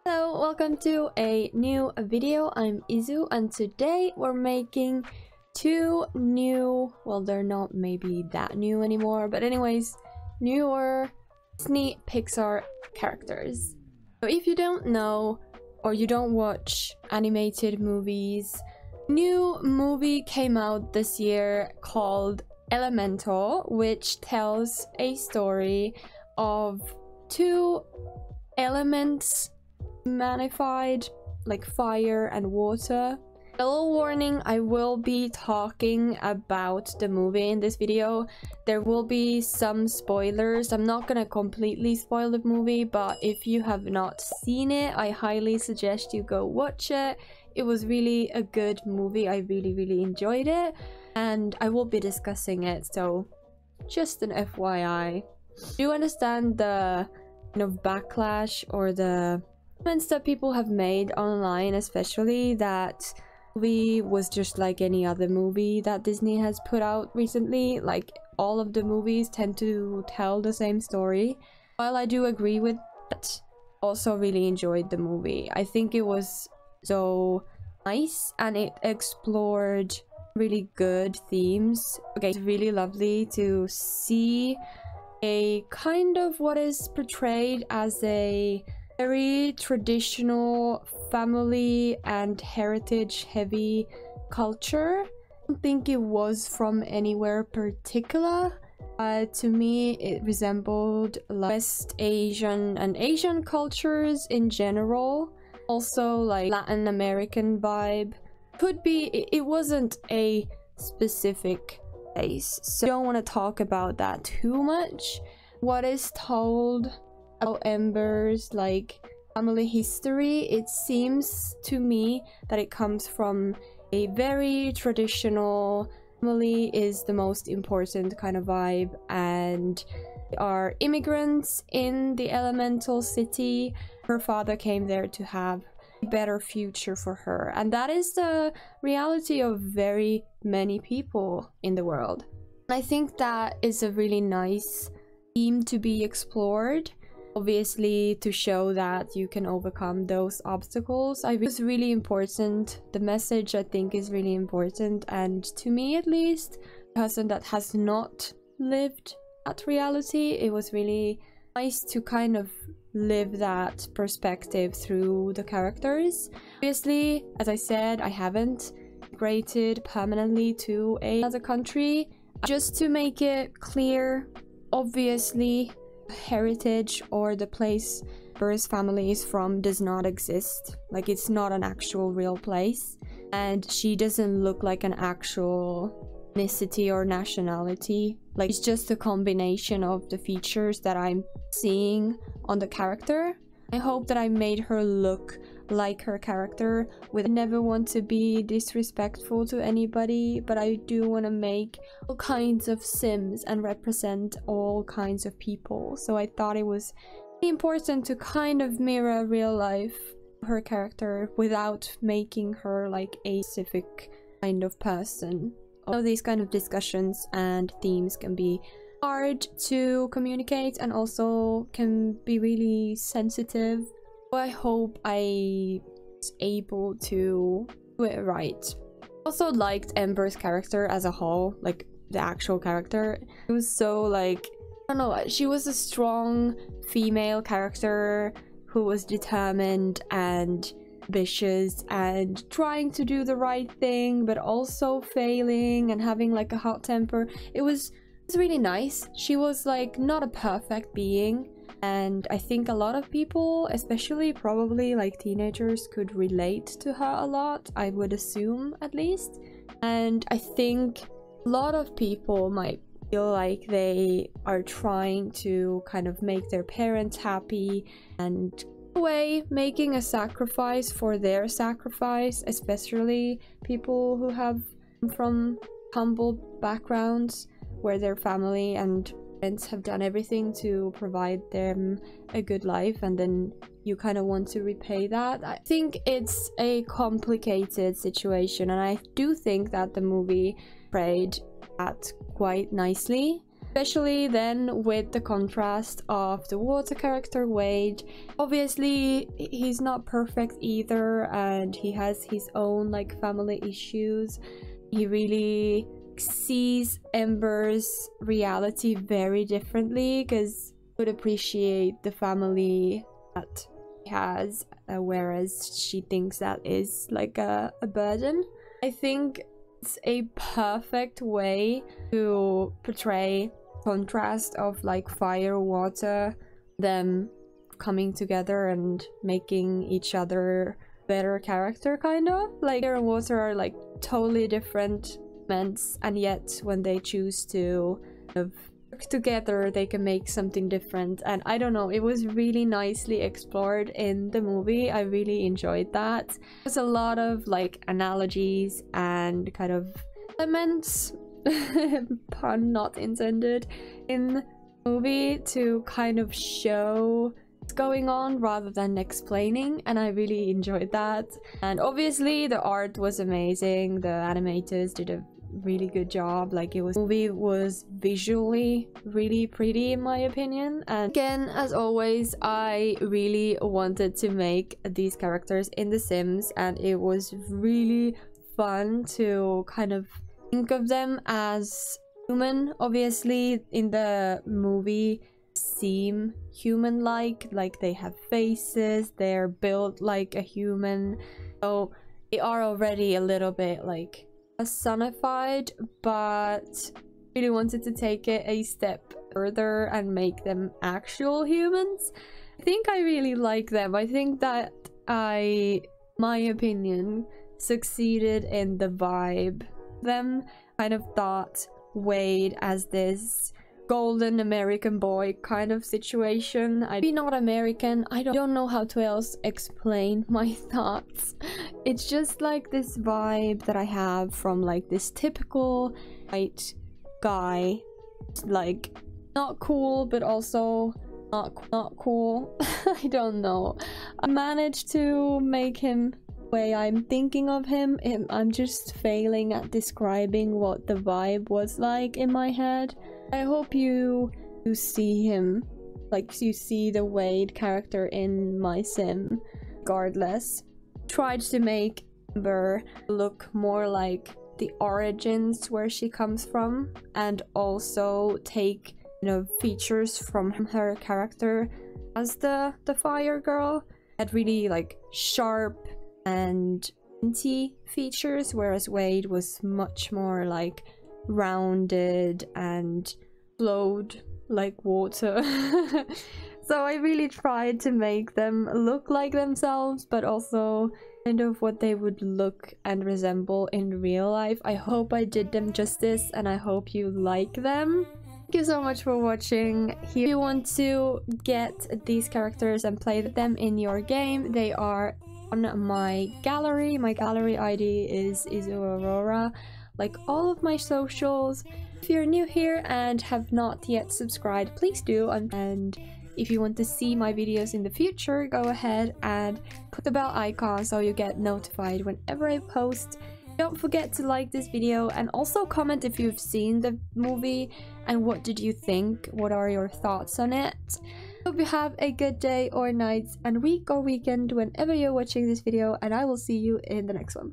Hello, welcome to a new video. I'm Izu, and today we're making two new, well, they're not maybe that new anymore, but anyways, newer Disney Pixar characters. So if you don't know or you don't watch animated movies, a new movie came out this year called Elemental, which tells a story of two elements magnified, like fire and water. A little warning, I will be talking about the movie in this video. There will be some spoilers. I'm not gonna completely spoil the movie, but if you have not seen it, I highly suggest you go watch it. It was really a good movie. I really enjoyed it, and I will be discussing it, so just an FYI. Do you understand the kind of backlash or the comments that people have made online, especially that movie was just like any other movie that Disney has put out recently? Like, all of the movies tend to tell the same story. While I do agree with that, also really enjoyed the movie. I think it was so nice and it explored really good themes. Okay, it's really lovely to see a kind of what is portrayed as a very traditional family and heritage heavy culture. I don't think it was from anywhere particular. To me it resembled West Asian and Asian cultures in general, also like Latin American vibe. Could be it wasn't a specific place, so I don't want to talk about that too much. What is told about Ember's like family history, it seems to me that it comes from a very traditional family is the most important kind of vibe, and they are immigrants in the elemental city. Her father came there to have a better future for her, and that is the reality of very many people in the world. I think that is a really nice theme to be explored, obviously, to show that you can overcome those obstacles. It's really important. The message, I think, is really important, and to me at least, a person that has not lived that reality, it was really nice to kind of live that perspective through the characters. Obviously, as I said, I haven't migrated permanently to another country. Just to make it clear, obviously heritage or the place Ember's family is from does not exist. Like, it's not an actual real place, and she doesn't look like an actual ethnicity or nationality. Like, it's just a combination of the features that I'm seeing on the character. I hope that I made her look like her character. I never want to be disrespectful to anybody, but I do want to make all kinds of Sims and represent all kinds of people. So I thought it was important to kind of mirror real life her character without making her like a specific kind of person. All these kind of discussions and themes can be hard to communicate and also can be really sensitive. I hope I was able to do it right. Also liked Ember's character as a whole, like the actual character. It was so like, I don't know, she was a strong female character who was determined and ambitious and trying to do the right thing, but also failing and having like a hot temper. It was really nice. She was like not a perfect being, and I think a lot of people, especially probably like teenagers, could relate to her a lot, I would assume, at least. And I think a lot of people might feel like they are trying to kind of make their parents happy and in a way making a sacrifice for their sacrifice, especially people who have from humble backgrounds where their family and parents have done everything to provide them a good life, and then you kind of want to repay that. I think it's a complicated situation, and I do think that the movie portrayed that quite nicely, especially then with the contrast of the water character Wade. Obviously he's not perfect either, and he has his own like family issues. He really sees Ember's reality very differently, because would appreciate the family that he has, whereas she thinks that is like a burden. I think it's a perfect way to portray contrast of like fire, water, them coming together and making each other better character, kind of. Like fire and water are like totally different elements, and yet when they choose to kind of work together they can make something different. And I don't know, it was really nicely explored in the movie. I really enjoyed that. There's a lot of like analogies and kind of elements pun not intended in the movie to kind of show what's going on rather than explaining, and I really enjoyed that. And obviously the art was amazing. The animators did a really good job. Like the movie was visually really pretty in my opinion. And again, as always, I really wanted to make these characters in The Sims, and it was really fun to kind of think of them as human. Obviously in the movie seem human-like, like they have faces, they're built like a human, so they are already a little bit like personified, but really wanted to take it a step further and make them actual humans. I think I really like them. I think that my opinion, succeeded in the vibe. Them kind of thought Wade as this golden American boy kind of situation. I'd be not American. I don't know how to else explain my thoughts. It's just like this vibe that I have from like this typical white guy, like not cool but also not cool. I don't know. I managed to make him way I'm thinking of him. I'm just failing at describing what the vibe was like in my head. I hope you see him, like you see the Wade character in my sim. Regardless, tried to make Ember look more like the origins where she comes from, and also take, you know, features from her character as the fire girl. Had really like sharp and pointy features, whereas Wade was much more like rounded and flowed like water. So I really tried to make them look like themselves, but also kind of what they would look and resemble in real life. I hope I did them justice, and I hope you like them. Thank you so much for watching. If you want to get these characters and play them in your game, they are on my gallery. My gallery ID is IzuAurora, like all of my socials. If you're new here and have not yet subscribed, please do. And if you want to see my videos in the future, go ahead and click the bell icon so you get notified whenever I post. Don't forget to like this video, and also comment if you've seen the movie and what did you think, what are your thoughts on it. Hope you have a good day or night and week or weekend whenever you're watching this video, and I will see you in the next one.